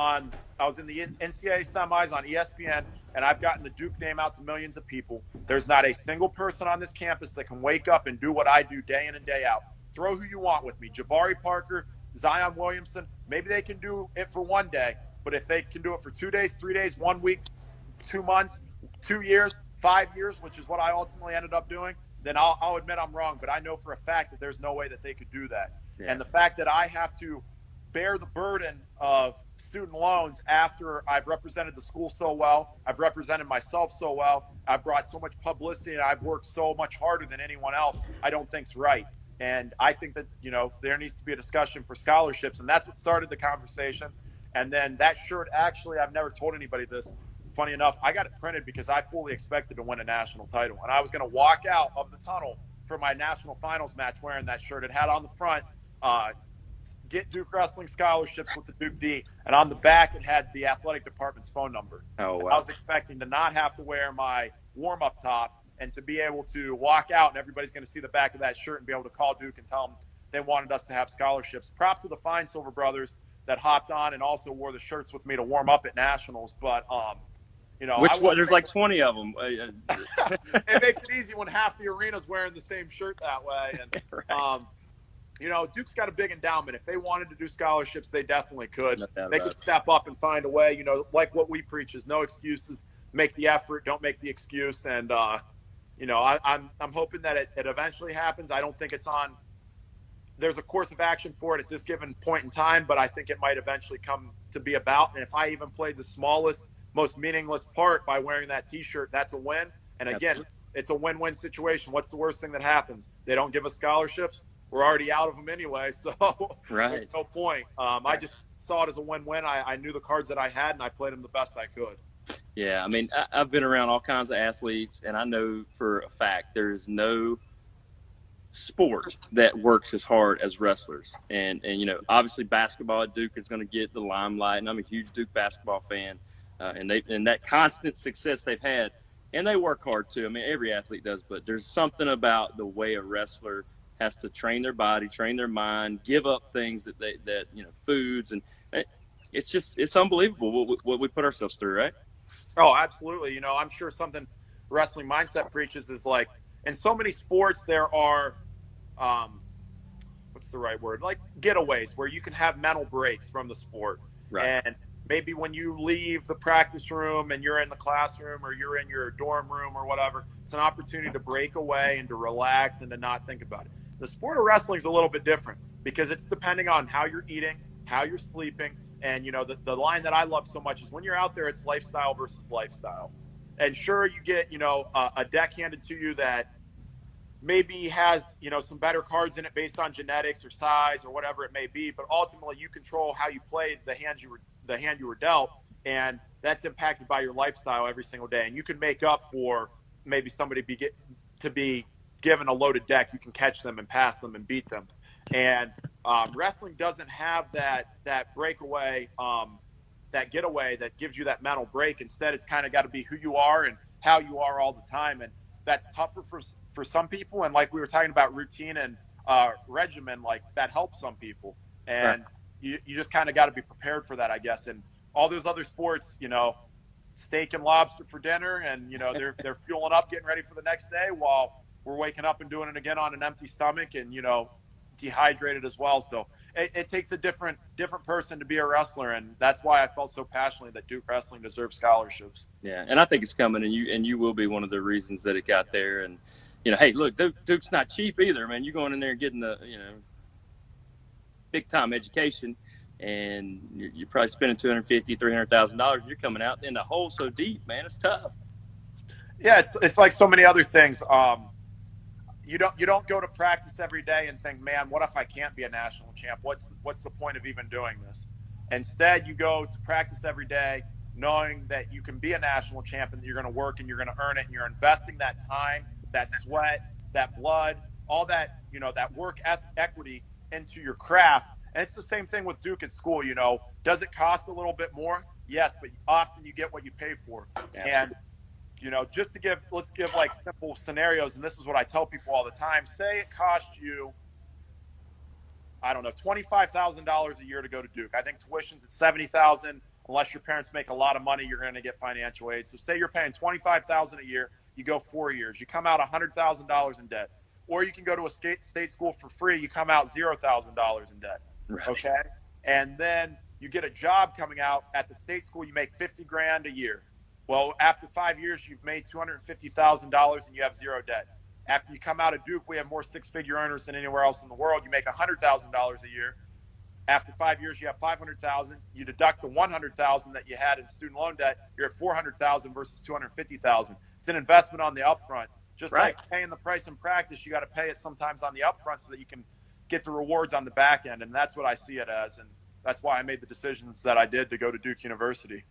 in the NCAA semis on ESPN, and I've gotten the Duke name out to millions of people. There's not a single person on this campus that can wake up and do what I do day in and day out. Throw who you want with me. Jabari Parker, Zion Williamson, maybe they can do it for one day, but if they can do it for 2 days, 3 days, 1 week, 2 months, 2 years, 5 years, which is what I ultimately ended up doing, then I'll admit I'm wrong. But I know for a fact that there's no way that they could do that. Yeah. And the fact that I have to bear the burden of student loans after I've represented the school so well, I've represented myself so well, I've brought so much publicity, and I've worked so much harder than anyone else, I don't think's right. And I think that, there needs to be a discussion for scholarships, and that's what started the conversation. And then that shirt, actually, I've never told anybody this. Funny enough, I got it printed because I fully expected to win a national title. And I was going to walk out of the tunnel for my national finals match wearing that shirt. It had on the front, get Duke wrestling scholarships with the Duke D. And on the back, it had the athletic department's phone number. Oh, wow. I was expecting to not have to wear my warm-up top and to be able to walk out and everybody's going to see the back of that shirt and be able to call Duke and tell them they wanted us to have scholarships. Prop to the Fine Silver brothers that hopped on and also wore the shirts with me to warm up at nationals. But, you know, there's like 20 of them. It makes it easy when half the arena's wearing the same shirt that way. And, right. you know, Duke's got a big endowment. If they wanted to do scholarships, they definitely could. They could it. step up and find a way. You know, like what we preach is no excuses. Make the effort. Don't make the excuse. And, you know, I'm hoping that it eventually happens. I don't think it's on. There's a course of action for it at this given point in time, but I think it might eventually come to be about. And if I even played the smallest, most meaningless part by wearing that T-shirt, that's a win. And again, it's a win-win situation. What's the worst thing that happens? They don't give us scholarships. We're already out of them anyway, so right. There's no point. I just saw it as a win-win. I knew the cards that I had, and I played them the best I could. Yeah, I mean, I've been around all kinds of athletes, and I know for a fact there's no sport that works as hard as wrestlers. And you know, obviously basketball at Duke is going to get the limelight, and I'm a huge Duke basketball fan. And that constant success they've had, and they work hard too. I mean, every athlete does, but there's something about the way a wrestler has to train their body, train their mind, give up things that you know, foods, and it's unbelievable what we put ourselves through, right? Oh, absolutely. You know, I'm sure something wrestling mindset preaches is like, in so many sports there are, what's the right word? Like getaways where you can have mental breaks from the sport. Right. And maybe when you leave the practice room and you're in the classroom or you're in your dorm room or whatever, it's an opportunity to break away and to relax and to not think about it. The sport of wrestling is a little bit different because it's depending on how you're eating, how you're sleeping. And, you know, the line that I love so much is when you're out there, it's lifestyle versus lifestyle. And sure, you get, you know, a deck handed to you that maybe has, you know, some better cards in it based on genetics or size or whatever it may be. But ultimately, you control how you play the hand you were dealt. And that's impacted by your lifestyle every single day. And you can make up for maybe somebody to be given a loaded deck. You can catch them and pass them and beat them. And wrestling doesn't have that breakaway, that getaway that gives you that mental break. Instead, it's kind of got to be who you are and how you are all the time. And that's tougher for some people. And like we were talking about routine and regimen, like that helps some people. And right. you just kind of got to be prepared for that, I guess. And all those other sports, you know, steak and lobster for dinner, and, you know, they're fueling up, getting ready for the next day while we're waking up and doing it again on an empty stomach and, you know, dehydrated as well. So it takes a different person to be a wrestler, and that's why I felt so passionately that Duke wrestling deserves scholarships. Yeah, and I think it's coming, and you will be one of the reasons that it got there. And, you know, hey, look, Duke's not cheap either, man. You're going in there and getting the, you know, big time education, and you're probably spending $250,000, $300,000. You're coming out in the hole so deep, man. It's tough. Yeah, it's like so many other things. You don't go to practice every day and think, man, what if I can't be a national champ? What's the point of even doing this? Instead, you go to practice every day knowing that you can be a national champ and that you're going to work and you're going to earn it, and you're investing that time, that sweat, that blood, all that, you know, that work equity into your craft. And it's the same thing with Duke at school. You know, does it cost a little bit more? Yes, but often you get what you pay for. Absolutely. And you know, let's give like simple scenarios. And this is what I tell people all the time. Say it cost you, I don't know, $25,000 a year to go to Duke. I think tuition's at $70,000. Unless your parents make a lot of money, you're going to get financial aid. So say you're paying $25,000 a year. You go 4 years. You come out $100,000 in debt. Or you can go to a state school for free. You come out $0,000 in debt. Right. Okay. And then you get a job coming out at the state school. You make $50,000 a year. Well, after 5 years, you've made $250,000 and you have zero debt. After you come out of Duke, we have more six-figure earners than anywhere else in the world. You make $100,000 a year. After 5 years, you have $500,000. You deduct the $100,000 that you had in student loan debt. You're at $400,000 versus $250,000. It's an investment on the upfront. Just right. Like paying the price in practice, you got to pay it sometimes on the upfront so that you can get the rewards on the back end. And that's what I see it as. And that's why I made the decisions that I did to go to Duke University.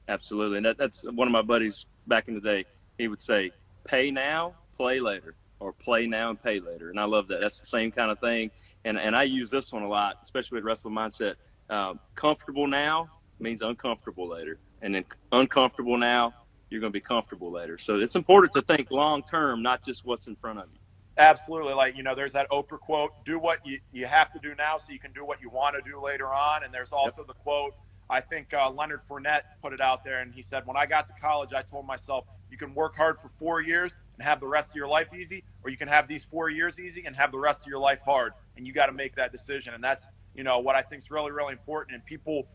Absolutely. And that's one of my buddies back in the day. He would say, pay now, play later, or play now and pay later. And I love that. That's the same kind of thing. And I use this one a lot, especially with wrestling mindset. Comfortable now means uncomfortable later. And then uncomfortable now, you're going to be comfortable later. So it's important to think long term, not just what's in front of you. Absolutely. Like, there's that Oprah quote, do what you have to do now so you can do what you want to do later on. And there's also the quote, I think Leonard Fournette put it out there, and he said, when I got to college, I told myself, you can work hard for 4 years and have the rest of your life easy, or you can have these 4 years easy and have the rest of your life hard. And you got to make that decision. And that's, what I think is really, really important. And people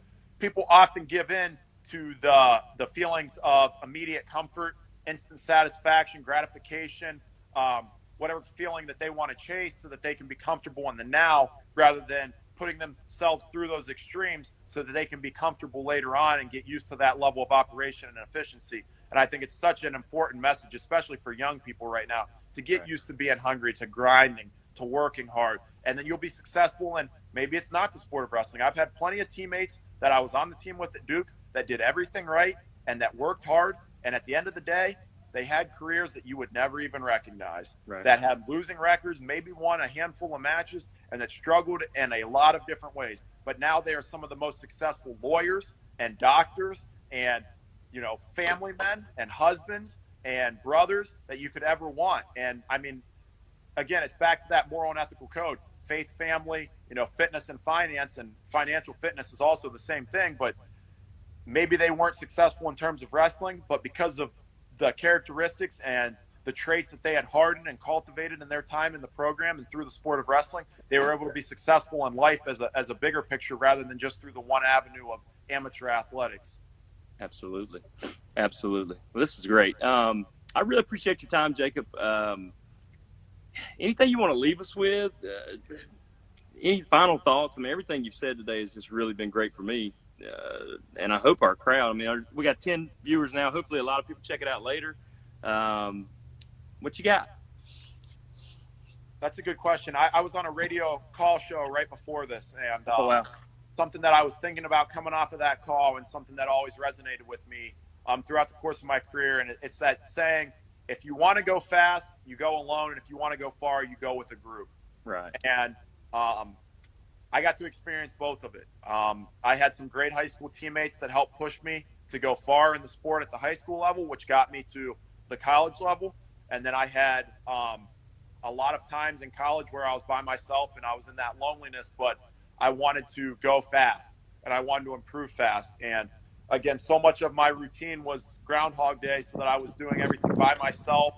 often give in to the feelings of immediate comfort, instant satisfaction, gratification, whatever feeling that they want to chase so that they can be comfortable in the now, rather than putting themselves through those extremes so that they can be comfortable later on and get used to that level of operation and efficiency. And I think it's such an important message, especially for young people right now, to get used to being hungry, to grinding, to working hard. And then you'll be successful. And maybe it's not the sport of wrestling. I've had plenty of teammates that I was on the team with at Duke that did everything right and that worked hard. And at the end of the day, they had careers that you would never even recognize, that had losing records, maybe won a handful of matches, and that struggled in a lot of different ways. But now they are some of the most successful lawyers and doctors and, family men and husbands and brothers that you could ever want. And I mean, again, it's back to that moral and ethical code, faith, family, fitness and finance, and financial fitness is also the same thing. But maybe they weren't successful in terms of wrestling, but because of the characteristics and the traits that they had hardened and cultivated in their time in the program and through the sport of wrestling, they were able to be successful in life as a bigger picture rather than just through the one avenue of amateur athletics. Absolutely. Well, this is great. I really appreciate your time, Jacob. Anything you want to leave us with? Any final thoughts? I mean, everything you've said today has just really been great for me. And I hope our crowd, I mean, we got 10 viewers now. Hopefully a lot of people check it out later. What you got? That's a good question. I was on a radio call show right before this, and oh, wow. Something that I was thinking about coming off of that call, and something that always resonated with me throughout the course of my career. And it's that saying, if you want to go fast, you go alone. And if you want to go far, you go with a group. Right. And I got to experience both of it. I had some great high school teammates that helped push me to go far in the sport at the high school level, which got me to the college level. And then I had a lot of times in college where I was by myself and I was in that loneliness, but I wanted to go fast and I wanted to improve fast. And again, so much of my routine was Groundhog Day, so that I was doing everything by myself,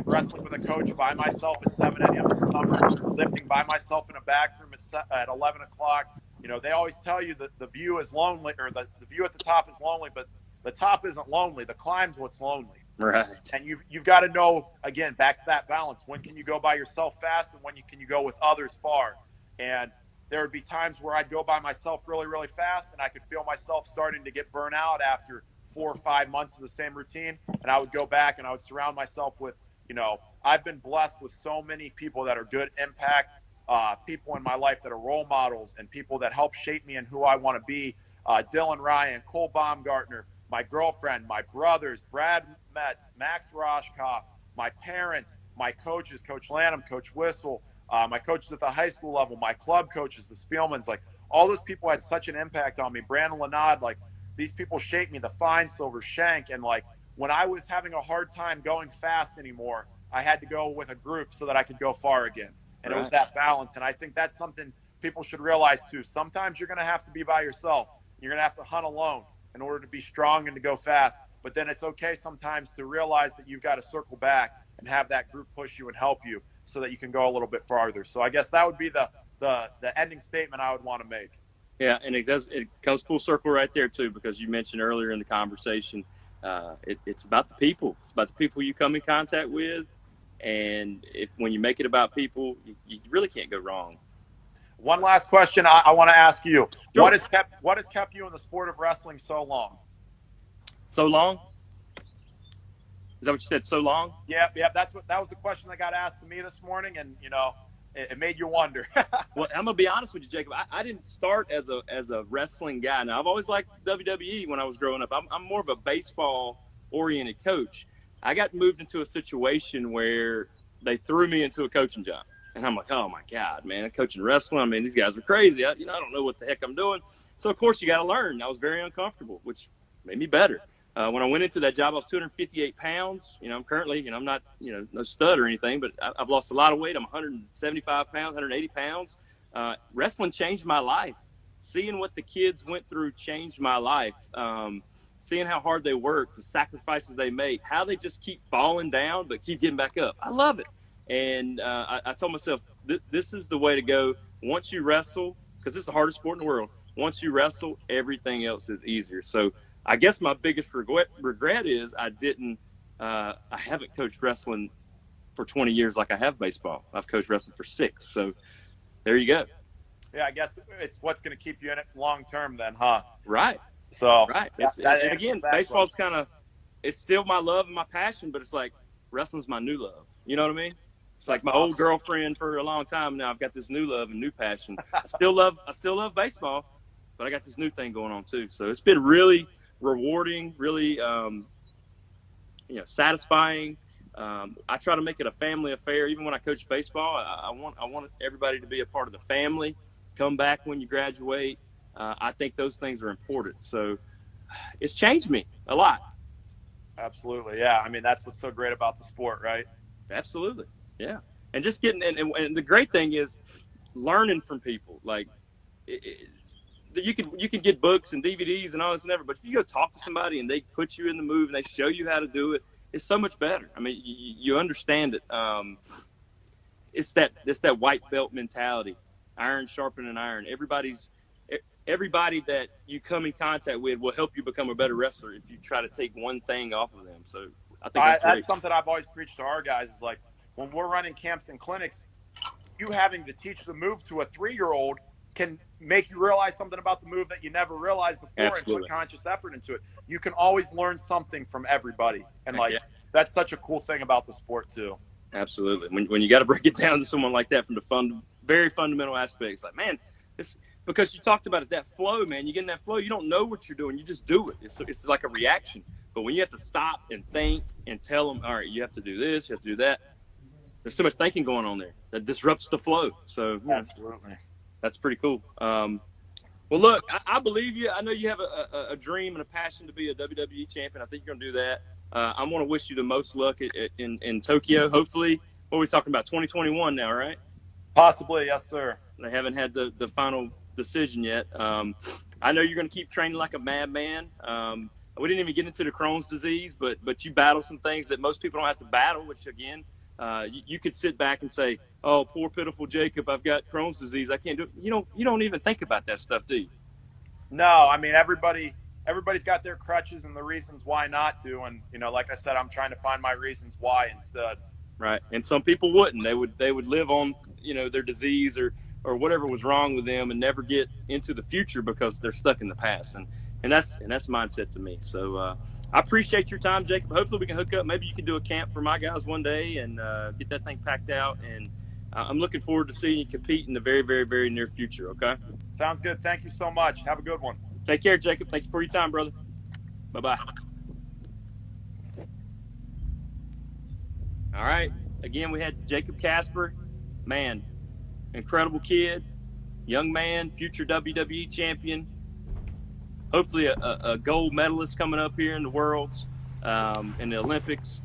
wrestling with a coach by myself at 7 a.m. in the summer, lifting by myself in a back room at 11 o'clock. They always tell you that the view is lonely, or the view at the top is lonely, but the top isn't lonely. The climb's what's lonely. Right. And you've got to know, again, back to that balance. When can you go by yourself fast, and when can you go with others far? And there would be times where I'd go by myself really, really fast, and I could feel myself starting to get burnt out after 4 or 5 months of the same routine. And I would go back and I would surround myself with, I've been blessed with so many people that are good impact, people in my life that are role models and people that help shape me and who I want to be. Dylan Ryan, Cole Baumgartner, my girlfriend, my brothers, Brad Metz, Max Roshkoff, my parents, my coaches, Coach Lanham, Coach Whistle, my coaches at the high school level, my club coaches, the Spielmans, like all those people had such an impact on me. Brandon Lenard, like these people shaped me, the Fine Silver, Shank. And like when I was having a hard time going fast anymore, I had to go with a group so that I could go far again. And It was that balance. And I think that's something people should realize too. Sometimes you're going to have to be by yourself. You're going to have to hunt alone in order to be strong and to go fast. But then it's okay sometimes to realize that you've got to circle back and have that group push you and help you so that you can go a little bit farther. So I guess that would be the ending statement I would want to make. Yeah, and it comes full circle right there too, because you mentioned earlier in the conversation, it's about the people. It's about the people you come in contact with, and when you make it about people, you really can't go wrong. One last question I want to ask you: Sure. What has kept you in the sport of wrestling so long? So long? Is that what you said? So long? Yeah. That was the question that got asked to me this morning, and it made you wonder. Well, I'm gonna be honest with you, Jacob. I didn't start as a wrestling guy. Now I've always liked WWE when I was growing up. I'm more of a baseball oriented coach. I got moved into a situation where they threw me into a coaching job, and I'm like, oh my god, man, coaching wrestling. I mean, these guys are crazy. I don't know what the heck I'm doing. So of course you got to learn. I was very uncomfortable, which made me better. When I went into that job, I was 258 pounds. I'm currently, I'm not, no stud or anything, but I've lost a lot of weight. I'm 175 pounds, 180 pounds. Wrestling changed my life. Seeing what the kids went through changed my life. Seeing how hard they work, the sacrifices they make, how they just keep falling down but keep getting back up. I love it. And I told myself, this is the way to go. Once you wrestle, because it's the hardest sport in the world, once you wrestle, everything else is easier. So I guess my biggest regret is I haven't coached wrestling for 20 years like I have baseball. I've coached wrestling for 6. So there you go. Yeah, I guess it's what's going to keep you in it long term then, huh? Right. So, right. And again, baseball's kind of, it's still my love and my passion, but it's like wrestling's my new love. You know what I mean? It's like my old girlfriend for a long time now. I've got this new love and new passion. I still love baseball, but I got this new thing going on too. So it's been really rewarding, really, satisfying. I try to make it a family affair. Even when I coach baseball, I want everybody to be a part of the family. Come back when you graduate. I think those things are important. So it's changed me a lot. Absolutely. Yeah. I mean, that's what's so great about the sport, right? Absolutely. Yeah. And just getting, and the great thing is learning from people. Like you can get books and DVDs and all this and everything, but if you go talk to somebody and they put you in the move and they show you how to do it, it's so much better. I mean, you understand it. It's that white belt mentality, iron sharpening iron. Everybody that you come in contact with will help you become a better wrestler if you try to take one thing off of them. So I think that's something I've always preached to our guys is like, when we're running camps and clinics, you having to teach the move to a 3-year-old can make you realize something about the move that you never realized before. Absolutely. And put conscious effort into it. You can always learn something from everybody. And that's such a cool thing about the sport too. Absolutely. When you got to break it down to someone like that from the very fundamental aspects, like, man, because you talked about it, that flow, man, you get in that flow, you don't know what you're doing. You just do it. It's like a reaction. But when you have to stop and think and tell them, all right, you have to do this, you have to do that. There's so much thinking going on there that disrupts the flow. So absolutely. That's pretty cool. Well, look, I believe you. I know you have a dream and a passion to be a WWE champion. I think you're going to do that. I want to wish you the most luck in Tokyo. Hopefully, what are we talking about, 2021 now, right? Possibly, yes, sir. They haven't had the final decision yet. I know you're going to keep training like a madman. We didn't even get into the Crohn's disease, but you battle some things that most people don't have to battle, which, again, you could sit back and say, oh, poor pitiful Jacob, I've got Crohn's disease, I can't do it. You don't even think about that stuff, do you? No, I mean, everybody's got their crutches and the reasons why not to. And, like I said, I'm trying to find my reasons why instead. Right. And some people wouldn't. They would live on, their disease or whatever was wrong with them and never get into the future because they're stuck in the past. And that's mindset to me. So I appreciate your time, Jacob. Hopefully we can hook up. Maybe you can do a camp for my guys one day and get that thing packed out. And I'm looking forward to seeing you compete in the very, very, very near future. Okay. Sounds good. Thank you so much. Have a good one. Take care, Jacob. Thank you for your time, brother. Bye-bye. All right. Again, we had Jacob Kasper. Man, incredible kid, young man, future WWE champion. Hopefully a gold medalist coming up here in the Worlds, in the Olympics.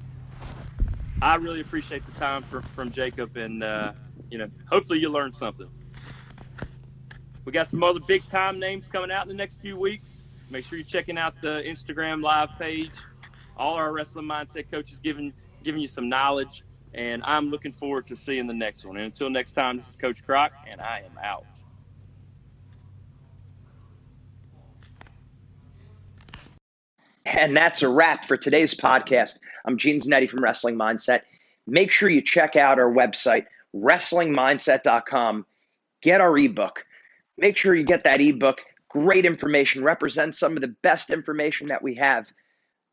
I really appreciate the time from Jacob, and hopefully you learned something. We got some other big time names coming out in the next few weeks. Make sure you're checking out the Instagram live page. All our wrestling mindset coaches giving you some knowledge, and I'm looking forward to seeing the next one. And until next time, this is Coach Croc, and I am out. And that's a wrap for today's podcast. I'm Gene Zanetti from Wrestling Mindset. Make sure you check out our website, wrestlingmindset.com. Get our ebook. Make sure you get that ebook. Great information. Represents some of the best information that we have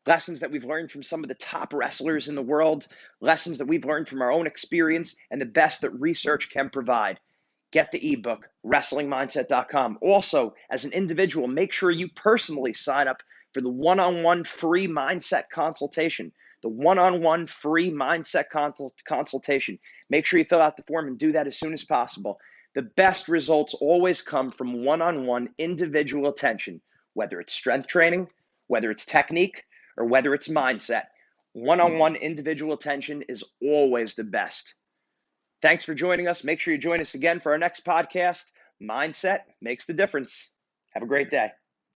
lessons that we've learned from some of the top wrestlers in the world, lessons that we've learned from our own experience, and the best that research can provide. Get the ebook, wrestlingmindset.com. Also, as an individual, make sure you personally sign up for the one-on-one free mindset consultation. The one-on-one free mindset consultation. Make sure you fill out the form and do that as soon as possible. The best results always come from one-on-one individual attention, whether it's strength training, whether it's technique, or whether it's mindset. One-on-one individual attention is always the best. Thanks for joining us. Make sure you join us again for our next podcast. Mindset makes the difference. Have a great day.